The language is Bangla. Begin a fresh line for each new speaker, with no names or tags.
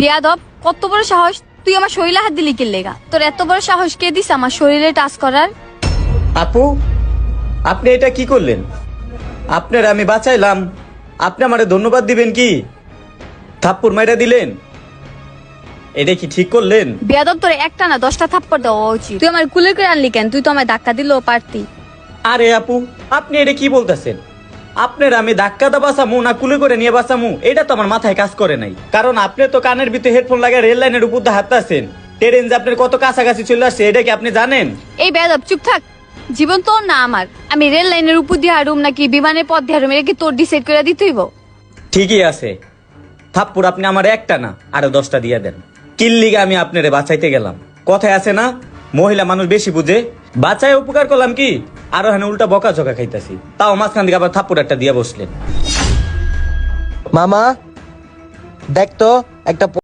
বেয়াদব, কত বড় সাহস! তুই আমার শরীরে হাত দিলি কি লেগা? তোর এত বড় সাহস কে দিস আমার শরীরে টাচ করার?
আপু, আপনি এটা কি করলেন? আপনার আমি বাঁচাইলাম, আপনি আমারে ধন্যবাদ দিবেন কি? থাপ্পড় মাইরা দিলেন, এটা কি ঠিক করলেন?
বেয়াদব, তোর একটা না 10টা থাপ্পড় দেওয়া উচিত। তুই আমার কুলে করে আনলি কেন? তুই তো আমার ধাক্কা দিলেও পারতি।
আরে আপু, আপনি এটা কি বলতেছেন? আপনার আমি ধাক্কা দা বাঁচামু না কুলে করে নিয়ে বাঁচামু, এটা তো আমার মাথায় কাজ করে নাই। কারণ আপনি তো কানের ভিতরে হেডফোন লাগিয়ে রেল লাইনের উপর দিয়ে হাঁটতেছেন। ট্রেন যে আপনার কত কাছাকাছি চলে আসছে, এটা কি আপনি জানেন?
এই বেয়াদব, চুপ থাক। জীবন তোর না আমার। আমি রেল লাইনের উপর দিয়ে হারুম নাকি বিমানের পথ দিয়ে হারুম, এটা কি তোর ডিসাইড করে দিতেইব?
ঠিকই আছে, থাপ্পড় আপনি আমার একটা না আরো 10টা দিয়ে দেন। কিল্লিগে আমি আপনারে বাঁচাইতে গেলাম। কথায় আছে না, মহিলা মানুষ বেশি বুঝে। বাঁচায় উপকার করলাম কি, আরো হ্যাঁ উল্টা বকা ঝকা খাইতাছি। তাও মাঝখান দিকে আবার থাপ্পড় একটা দিয়ে বসলেন।
মামা দেখতো একটা